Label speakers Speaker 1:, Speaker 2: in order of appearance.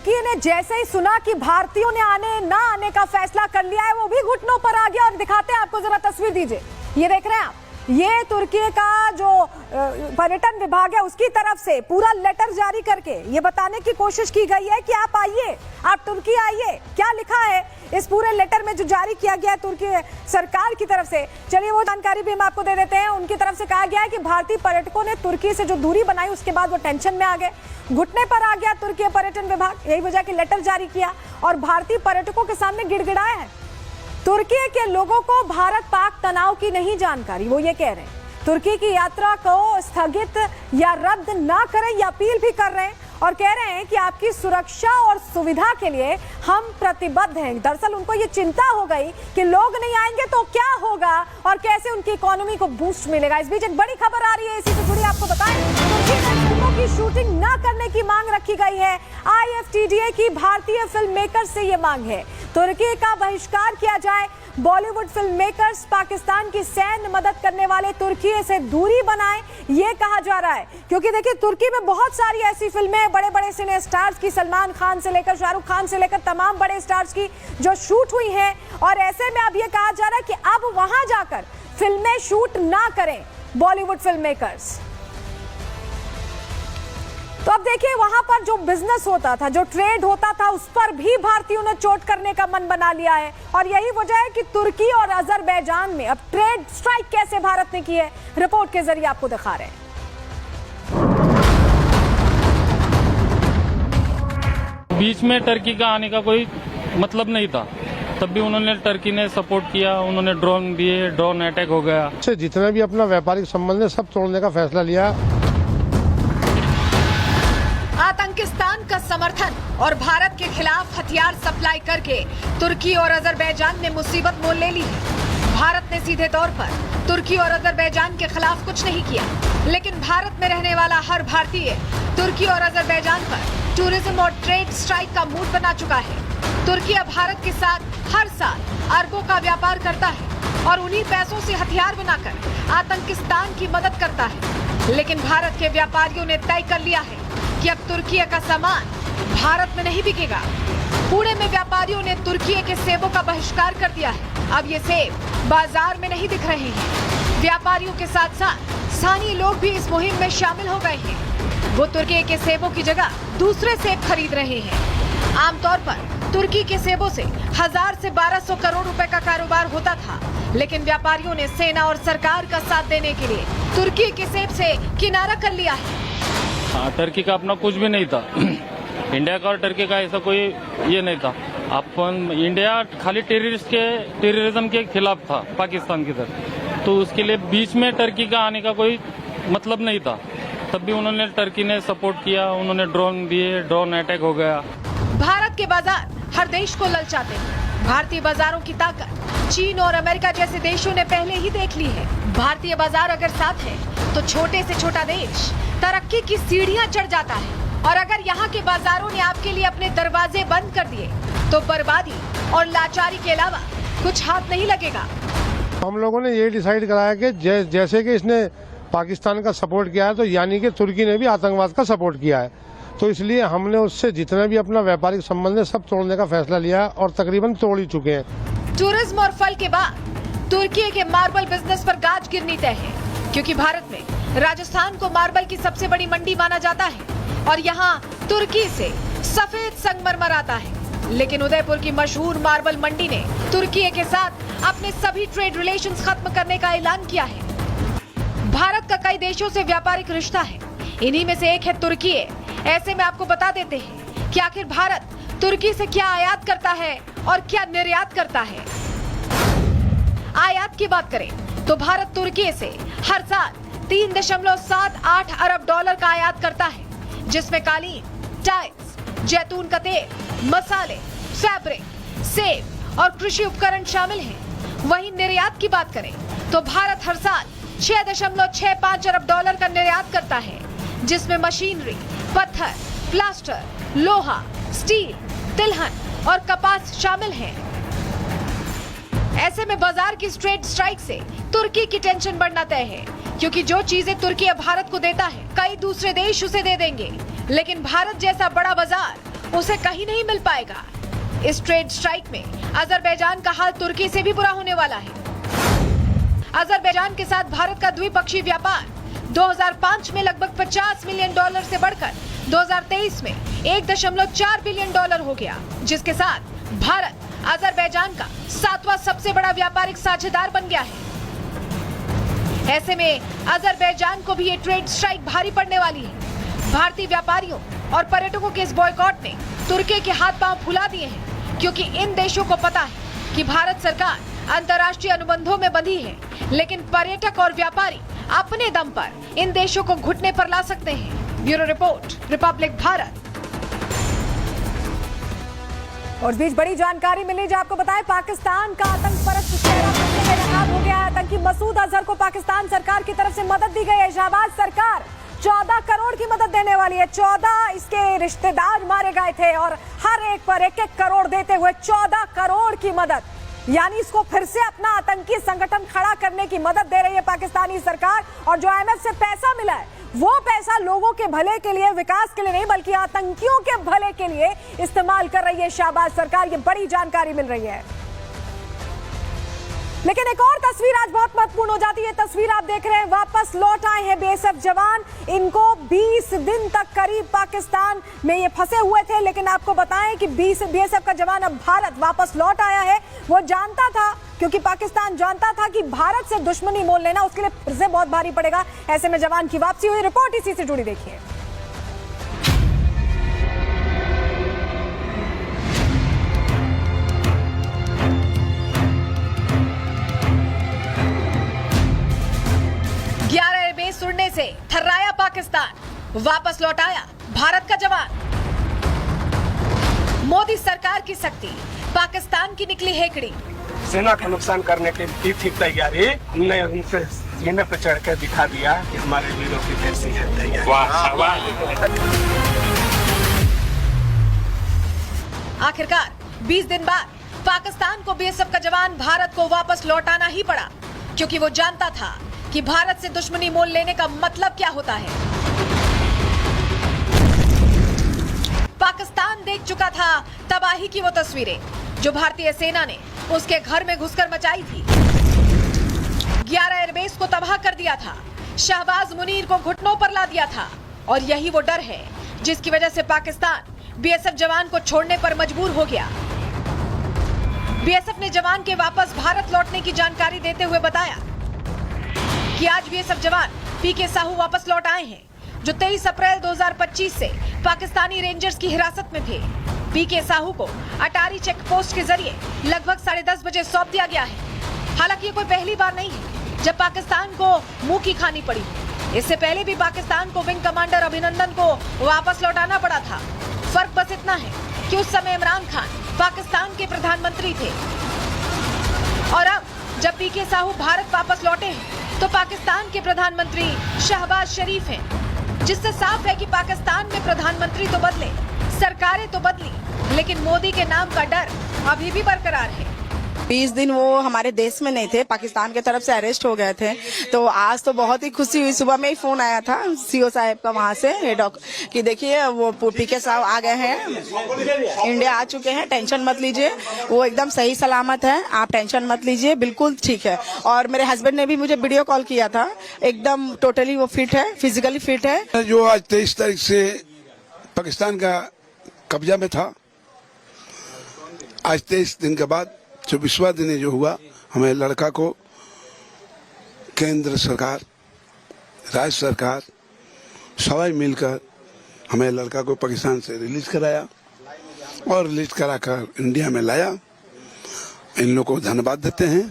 Speaker 1: तुर्की ने जैसे ही सुना कि भारतीयों ने आने ना आने का फैसला कर लिया है, वो भी घुटनों पर आ गया। और दिखाते हैं आपको, जरा तस्वीर दीजिए, ये देख रहे हैं आप, ये तुर्की का जो पर्यटन विभाग है उसकी तरफ से पूरा लेटर जारी करके ये बताने की कोशिश की गई है कि आप आइए, आप तुर्की आइए। क्या लिखा है इस पूरे लेटर में जो जारी किया गया है तुर्की सरकार की तरफ से, चलिए वो जानकारी भी हम आपको दे देते हैं। उनकी तरफ से कहा गया है कि भारतीय पर्यटकों ने तुर्की से जो दूरी बनाई उसके बाद वो टेंशन में आ गए, घुटने पर आ गया तुर्की पर्यटन विभाग। यही वजह कि लेटर जारी किया और भारतीय पर्यटकों के सामने गिड़गिड़ाया है। तुर्की के लोगों को भारत पाक तनाव की नहीं जानकारी, वो ये कह रहे हैं तुर्की की यात्रा को स्थगित या रद्द ना करें, ये अपील भी कर रहे हैं और कह रहे हैं कि आपकी सुरक्षा और सुविधा के लिए हम प्रतिबद्ध हैं। दरअसल उनको ये चिंता हो गई कि लोग नहीं आएंगे तो क्या होगा और कैसे उनकी इकोनॉमी को बूस्ट मिलेगा। इस बीच एक बड़ी खबर आ रही है, इसी से जुड़ी आपको बताएं, तुर्की में फिल्मों की शूटिंग न करने की मांग रखी गई है। IFTDA की भारतीय फिल्म मेकर से ये मांग है, तुर्की का बहिष्कार किया जाए, बॉलीवुड फिल्म मेकर्स पाकिस्तान की सैन्य मदद करने वाले तुर्की से दूरी बनाएं, ये कहा जा रहा है। क्योंकि देखिए तुर्की में बहुत सारी ऐसी फिल्में बड़े बड़े सिने स्टार्स की, सलमान खान से लेकर शाहरुख खान से लेकर तमाम बड़े स्टार्स की जो शूट हुई हैं, और ऐसे में अब ये कहा जा रहा है कि अब वहां जाकर फिल्में शूट ना करें बॉलीवुड फिल्म मेकर्स। तो अब देखिए वहां पर जो बिजनेस होता था, जो ट्रेड होता था, उस पर भी भारतीयों ने चोट करने का मन बना लिया है। और यही वजह है कि तुर्की और अजरबैजान में अब ट्रेड स्ट्राइक कैसे भारत ने की है, रिपोर्ट के जरिए आपको दिखा रहे हैं।
Speaker 2: बीच में टर्की का आने का कोई मतलब नहीं था, तब भी उन्होंने, टर्की ने सपोर्ट किया, उन्होंने ड्रोन दिए, ड्रोन अटैक हो गया।
Speaker 3: जितने भी अपना व्यापारिक संबंध है सब तोड़ने का फैसला लिया।
Speaker 1: आतंकिस्तान का समर्थन और भारत के खिलाफ हथियार सप्लाई करके तुर्की और अजरबैजान ने मुसीबत मोल ले ली है। भारत ने सीधे तौर पर तुर्की और अजरबैजान के खिलाफ कुछ नहीं किया, लेकिन भारत में रहने वाला हर भारतीय तुर्की और अजरबैजान पर टूरिज्म और ट्रेड स्ट्राइक का मूड बना चुका है। तुर्की अब भारत के साथ हर साल अरबों का व्यापार करता है और उन्हीं पैसों से हथियार बनाकर आतंकिस्तान की मदद करता है। लेकिन भारत के व्यापारियों ने तय कर लिया है कि अब तुर्की का सामान भारत में नहीं बिकेगा। पुणे में व्यापारियों ने तुर्की के सेबों का बहिष्कार कर दिया है। अब ये सेब बाजार में नहीं दिख रहे हैं। व्यापारियों के साथ साथ स्थानीय लोग भी इस मुहिम में शामिल हो गए हैं। वो तुर्की के सेबों की जगह दूसरे सेब खरीद रहे हैं। आमतौर पर तुर्की के सेबों से 1000 से 1200 करोड़ रुपए का कारोबार होता था, लेकिन व्यापारियों ने सेना और सरकार का साथ देने के लिए तुर्की के सेब से किनारा कर लिया है।
Speaker 2: हाँ, टर्की का अपना कुछ भी नहीं था। इंडिया का और टर्की का ऐसा कोई ये नहीं था। अपन इंडिया खाली टेररिज्म के खिलाफ था पाकिस्तान की तरफ, तो उसके लिए बीच में टर्की का आने का कोई मतलब नहीं था, तब भी उन्होंने, टर्की ने सपोर्ट किया, उन्होंने ड्रोन दिए, ड्रोन अटैक हो गया।
Speaker 1: भारत के बाजार हर देश को ललचाते हैं। भारतीय बाजारों की ताकत चीन और अमेरिका जैसे देशों ने पहले ही देख ली है। भारतीय बाजार अगर साथ है तो छोटे से छोटा देश तरक्की की सीढ़ियां चढ़ जाता है। और अगर यहाँ के बाजारों ने आपके लिए अपने दरवाजे बंद कर दिए तो बर्बादी और लाचारी के अलावा कुछ हाथ नहीं लगेगा।
Speaker 3: हम लोगों ने ये डिसाइड कराया कि जैसे कि इसने पाकिस्तान का सपोर्ट किया है, तो यानी कि तुर्की ने भी आतंकवाद का सपोर्ट किया है, तो इसलिए हमने उससे जितना भी अपना व्यापारिक संबंध है सब तोड़ने का फैसला लिया और तकरीबन तोड़ ही चुके हैं।
Speaker 1: टूरिज्म और फल के बाद तुर्की के मार्बल बिजनेस पर गाज गिरनी तय है, क्योंकि भारत में राजस्थान को मार्बल की सबसे बड़ी मंडी माना जाता है और यहाँ तुर्की से सफेद संगमरमर आता है। लेकिन उदयपुर की मशहूर मार्बल मंडी ने तुर्की के साथ अपने सभी ट्रेड रिलेशंस खत्म करने का ऐलान किया है। भारत का कई देशों से व्यापारिक रिश्ता है, इन्हीं में से एक है तुर्की। ऐसे में आपको बता देते हैं कि आखिर भारत तुर्की से क्या आयात करता है और क्या निर्यात करता है। आयात की बात करें तो भारत तुर्की से हर साल 3.78 अरब डॉलर का आयात करता है, जिसमें कालीन, टाइल्स, जैतून का तेल, मसाले, फैब्रिक, सेब और कृषि उपकरण शामिल हैं। वहीं निर्यात की बात करें तो भारत हर साल 6.65 अरब डॉलर का निर्यात करता है, जिसमें मशीनरी, पत्थर, प्लास्टर, लोहा, स्टील, तिलहन और कपास शामिल हैं। ऐसे में बाजार की ट्रेड स्ट्राइक से तुर्की की टेंशन बढ़ना तय है, क्योंकि जो चीजें तुर्की भारत को देता है कई दूसरे देश उसे दे देंगे। लेकिन भारत जैसा बड़ा बाजार उसे कहीं नहीं मिल पाएगा। इस ट्रेड स्ट्राइक में अजरबैजान का हाल तुर्की से भी बुरा होने वाला है। अजरबैजान के साथ भारत का द्विपक्षीय व्यापार 2005 में लगभग $50 मिलियन से बढ़कर 2023 में $1.4 बिलियन हो गया, जिसके साथ भारत अजरबैजान का 7वां सबसे बड़ा व्यापारिक साझेदार बन गया है। ऐसे में अजरबैजान को भी ये ट्रेड स्ट्राइक भारी पड़ने वाली है। भारतीय व्यापारियों और पर्यटकों के इस बॉयकॉट ने तुर्की के हाथ पांव फुला दिए हैं, क्योंकि इन देशों को पता है कि भारत सरकार अंतर्राष्ट्रीय अनुबंधों में बंधी है, लेकिन पर्यटक और व्यापारी अपने दम पर इन देशों को घुटने पर ला सकते हैं। Bureau report, Republic Bharat. और इस बीच बड़ी जानकारी मिली जो आपको बताएं, पाकिस्तान का आतंक परस्त चेहरा बनने में नाकाम हो गया है। आतंकी मसूद अजहर को पाकिस्तान सरकार की तरफ से मदद दी गई है। शाहबाज सरकार 14 करोड़ की मदद देने वाली है। 14 इसके रिश्तेदार मारे गए थे और हर एक पर 1-1 करोड़ देते हुए 14 करोड़ की मदद, यानी इसको फिर से अपना आतंकी संगठन खड़ा करने की मदद दे रही है पाकिस्तानी सरकार। और जो IMF से पैसा मिला है वो पैसा लोगों के भले के लिए, विकास के लिए नहीं बल्कि आतंकियों के भले के लिए इस्तेमाल कर रही है शाहबाज सरकार। ये बड़ी जानकारी मिल रही है। लेकिन एक और तस्वीर आज बहुत महत्वपूर्ण हो जाती है। तस्वीर आप देख रहे हैं, वापस लौट आए हैं BSF जवान। इनको 20 दिन तक करीब पाकिस्तान में ये फंसे हुए थे, लेकिन आपको बताएं कि BSF का जवान अब भारत वापस लौट आया है। वो जानता था, क्योंकि पाकिस्तान जानता था कि भारत से दुश्मनी मोल लेना उसके लिए फिर से बहुत भारी पड़ेगा। ऐसे में जवान की वापसी हुई। रिपोर्ट इसी से जुड़ी देखिए। सुनने से थर्राया पाकिस्तान, वापस लौट आया भारत का जवान। मोदी सरकार की शक्ति, पाकिस्तान की निकली हेकड़ी।
Speaker 4: सेना का नुकसान करने की थी तैयारी, हमने उनसे सीने पर चढ़ कर दिखा दिया कि हमारे वीरों की कैसी है तैयारी।
Speaker 1: आखिरकार 20 दिन बाद पाकिस्तान को BSF का जवान भारत को वापस लौटाना ही पड़ा, क्योंकि वो जानता था कि भारत से दुश्मनी मोल लेने का मतलब क्या होता है। पाकिस्तान देख चुका था तबाही की वो तस्वीरें जो भारतीय सेना ने उसके घर में घुसकर मचाई थी। 11 एयरबेस को तबाह कर दिया था, शहबाज मुनीर को घुटनों पर ला दिया था। और यही वो डर है जिसकी वजह से पाकिस्तान BSF जवान को छोड़ने पर मजबूर हो गया। BSF ने जवान के वापस भारत लौटने की जानकारी देते हुए बताया कि आज BSF जवान PK साहू वापस लौट आए हैं, जो 23 अप्रैल 2025 से पाकिस्तानी रेंजर्स की हिरासत में थे। PK साहू को अटारी चेक पोस्ट के जरिए लगभग 10:30 बजे सौंप दिया गया है। हालांकि ये कोई पहली बार नहीं है जब पाकिस्तान को मुंह की खानी पड़ी। इससे पहले भी पाकिस्तान को विंग कमांडर अभिनंदन को वापस लौटाना पड़ा था। फर्क बस इतना है कि उस समय इमरान खान पाकिस्तान के प्रधानमंत्री थे और अब जब PK साहू भारत वापस लौटे हैं तो पाकिस्तान के प्रधानमंत्री शहबाज शरीफ हैं, जिससे साफ है कि पाकिस्तान में प्रधानमंत्री तो बदले, सरकारें तो बदली, लेकिन मोदी के नाम का डर अभी भी बरकरार है।
Speaker 5: 20 दिन वो हमारे देश में नहीं थे, पाकिस्तान की तरफ से अरेस्ट हो गए थे। तो आज तो बहुत ही खुशी हुई। सुबह में ही फोन आया था CO साहब का वहाँ से कि देखिए वो PK साहब आ गए हैं, इंडिया आ चुके हैं, टेंशन मत लीजिए, वो एकदम सही सलामत है, आप टेंशन मत लीजिए, बिल्कुल ठीक है। और मेरे हस्बैंड ने भी मुझे वीडियो कॉल किया था, एकदम टोटली वो फिट है, फिजिकली फिट है।
Speaker 6: जो आज 23 तारीख से पाकिस्तान का कब्जा में था, आज 23 दिन के बाद 24वां दिन जो हुआ, हमें लड़का को केंद्र सरकार, राज्य सरकार सभी मिलकर हमें लड़का को पाकिस्तान से रिलीज कराया और रिलीज कराकर इंडिया में लाया। इन लोगों को धन्यवाद देते हैं।